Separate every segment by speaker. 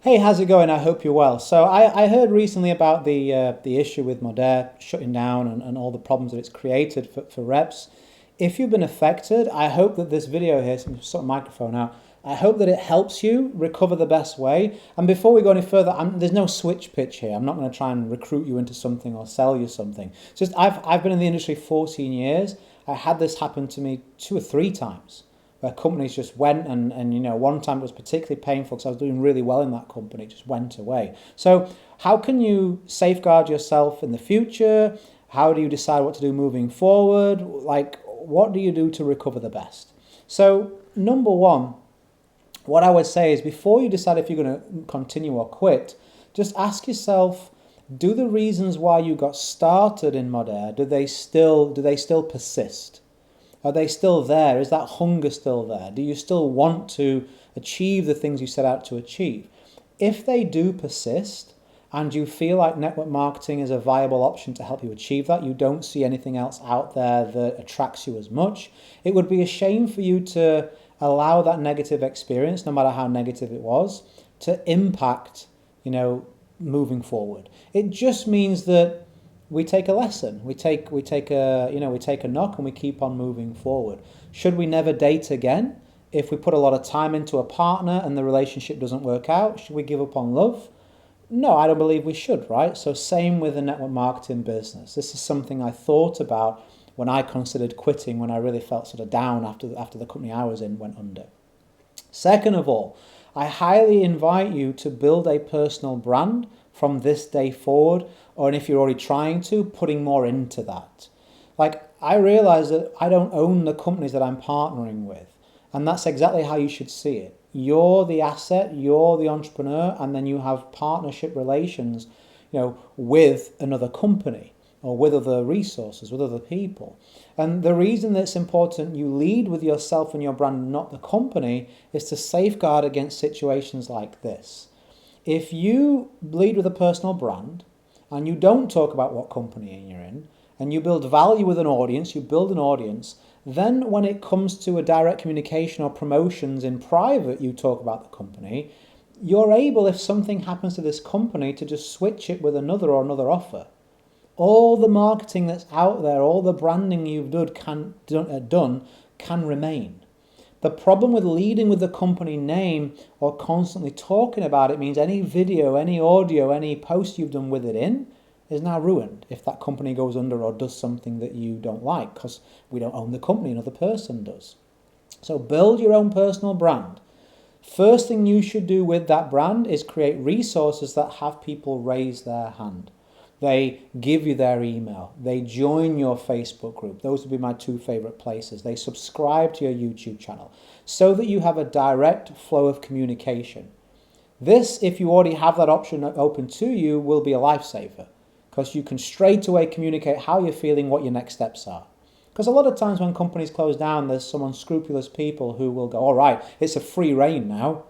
Speaker 1: Hey, how's it going? I hope you're well. So I heard recently about the issue with Modere shutting down and all the problems that it's created for reps. If you've been affected, I hope that this video here, so I'm sort of microphone out, I hope that it helps you recover the best way. And before we go any further, there's no switch pitch here. I'm not going to try and recruit you into something or sell you something. It's just I've been in the industry 14 years. I had this happen to me 2 or 3 times where companies just went and one time it was particularly painful because I was doing really well in that company, it just went away. So how can you safeguard yourself in the future? How do you decide what to do moving forward? Like, what do you do to recover the best? So number one, what I would say is before you decide if you're going to continue or quit, just ask yourself, do the reasons why you got started in Modere, do they still persist? Are they still there? Is that hunger still there? Do you still want to achieve the things you set out to achieve? If they do persist and you feel like network marketing is a viable option to help you achieve that, you don't see anything else out there that attracts you as much, it would be a shame for you to allow that negative experience, no matter how negative it was, to impact, moving forward. It just means that we take a lesson. We take a knock and we keep on moving forward. Should we never date again? If we put a lot of time into a partner and the relationship doesn't work out, should we give up on love? No, I don't believe we should, right? So same with the network marketing business. This is something I thought about when I considered quitting, when I really felt sort of down after the company I was in went under. Second of all, I highly invite you to build a personal brand from this day forward, or if you're already trying to, putting more into that. Like, I realize that I don't own the companies that I'm partnering with, and that's exactly how you should see it. You're the asset, you're the entrepreneur, and then you have partnership relations, with another company or with other resources, with other people. And the reason that it's important you lead with yourself and your brand, not the company, is to safeguard against situations like this. If you lead with a personal brand and you don't talk about what company you're in, and you build value with an audience, you build an audience, then when it comes to a direct communication or promotions in private, you talk about the company, you're able, if something happens to this company, to just switch it with another offer. All the marketing that's out there, all the branding you've done can remain. The problem with leading with the company name or constantly talking about it means any video, any audio, any post you've done with it in is now ruined if that company goes under or does something that you don't like, because we don't own the company, another person does. So build your own personal brand. First thing you should do with that brand is create resources that have people raise their hand. They give you their email. They join your Facebook group. Those would be my 2 favorite places. They subscribe to your YouTube channel so that you have a direct flow of communication. This, if you already have that option open to you, will be a lifesaver because you can straight away communicate how you're feeling, what your next steps are. Because a lot of times when companies close down, there's some unscrupulous people who will go, all right, it's a free reign now.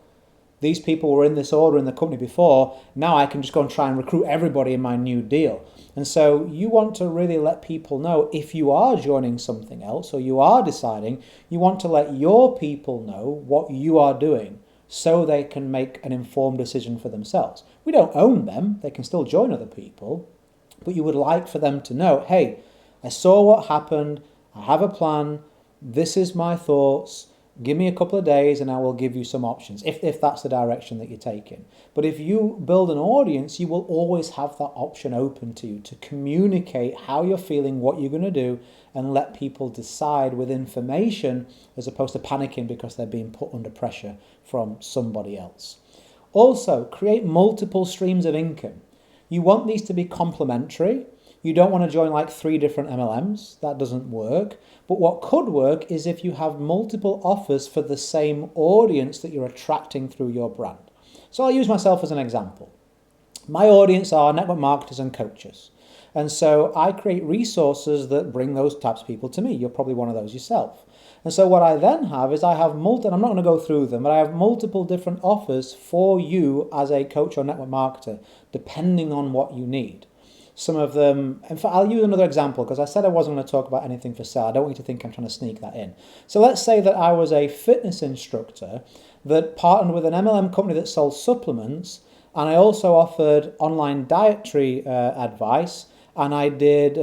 Speaker 1: These people were in this order in the company before. Now I can just go and try and recruit everybody in my new deal. And so you want to really let people know if you are joining something else or you are deciding, you want to let your people know what you are doing so they can make an informed decision for themselves. We don't own them. They can still join other people. But you would like for them to know, hey, I saw what happened. I have a plan. This is my thoughts. Give me a couple of days and I will give you some options, if that's the direction that you're taking. But if you build an audience, you will always have that option open to you to communicate how you're feeling, what you're going to do, and let people decide with information as opposed to panicking because they're being put under pressure from somebody else. Also, create multiple streams of income. You want these to be complementary. You don't want to join like 3 different MLMs. That doesn't work. But what could work is if you have multiple offers for the same audience that you're attracting through your brand. So I'll use myself as an example. My audience are network marketers and coaches. And so I create resources that bring those types of people to me. You're probably one of those yourself. And so what I then have is and I'm not going to go through them, but I have multiple different offers for you as a coach or network marketer, depending on what you need. Some of them, in fact, I'll use another example because I said I wasn't going to talk about anything for sale. I don't want you to think I'm trying to sneak that in. So let's say that I was a fitness instructor that partnered with an MLM company that sold supplements, and I also offered online dietary advice, and I did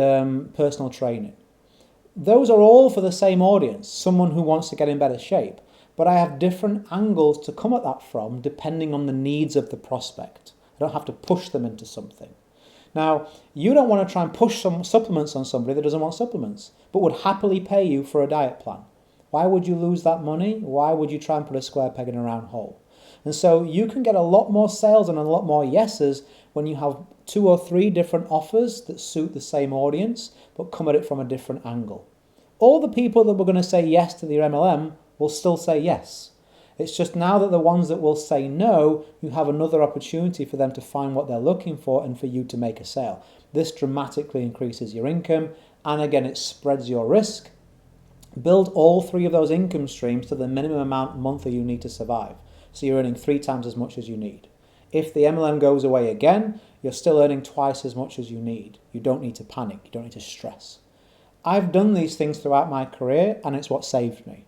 Speaker 1: personal training. Those are all for the same audience, someone who wants to get in better shape, but I have different angles to come at that from depending on the needs of the prospect. I don't have to push them into something. Now, you don't want to try and push some supplements on somebody that doesn't want supplements, but would happily pay you for a diet plan. Why would you lose that money? Why would you try and put a square peg in a round hole? And so you can get a lot more sales and a lot more yeses when you have 2 or 3 different offers that suit the same audience, but come at it from a different angle. All the people that were going to say yes to the MLM will still say yes. It's just now that the ones that will say no, you have another opportunity for them to find what they're looking for and for you to make a sale. This dramatically increases your income, and again, it spreads your risk. Build all 3 of those income streams to the minimum amount monthly you need to survive. So you're earning 3 times as much as you need. If the MLM goes away again, you're still earning twice as much as you need. You don't need to panic. You don't need to stress. I've done these things throughout my career, and it's what saved me.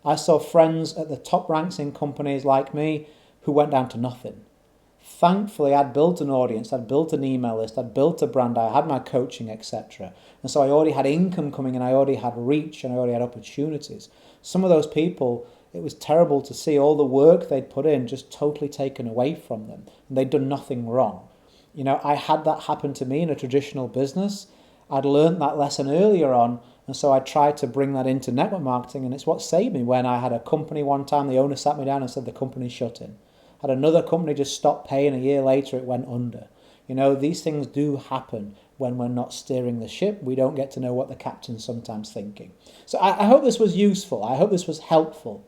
Speaker 1: I saw friends at the top ranks in companies like me who went down to nothing. Thankfully, I'd built an audience, I'd built an email list, I'd built a brand, I had my coaching, etc. And so I already had income coming in, I already had reach, and I already had opportunities. Some of those people, it was terrible to see all the work they'd put in just totally taken away from them. And they'd done nothing wrong. You know, I had that happen to me in a traditional business. I'd learned that lesson earlier on, and so I tried to bring that into network marketing, and it's what saved me. When I had a company one time, the owner sat me down and said the company's shutting. Had another company just stopped paying, a year later it went under. You know, these things do happen when we're not steering the ship. We don't get to know what the captain's sometimes thinking. So I hope this was useful. I hope this was helpful.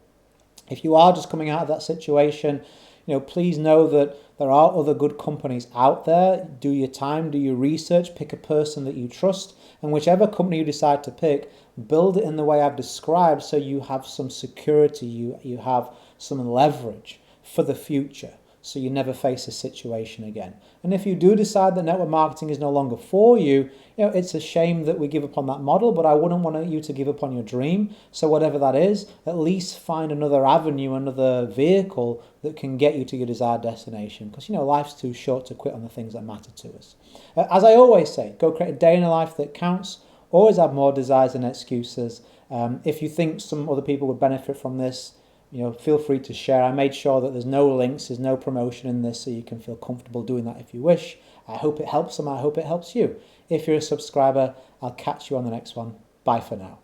Speaker 1: If you are just coming out of that situation, you know, please know that there are other good companies out there. Do your time, do your research, pick a person that you trust, and whichever company you decide to pick, build it in the way I've described so you have some security, you have some leverage for the future, so you never face a situation again. And if you do decide that network marketing is no longer for you, you know, it's a shame that we give up on that model, but I wouldn't want you to give up on your dream. So whatever that is, at least find another avenue, another vehicle that can get you to your desired destination. Because, you know, life's too short to quit on the things that matter to us. As I always say, go create a day in a life that counts. Always have more desires than excuses. If you think some other people would benefit from this, you know, feel free to share. I made sure that there's no links, there's no promotion in this, so you can feel comfortable doing that if you wish. I hope it helps them. I hope it helps you. If you're a subscriber, I'll catch you on the next one. Bye for now.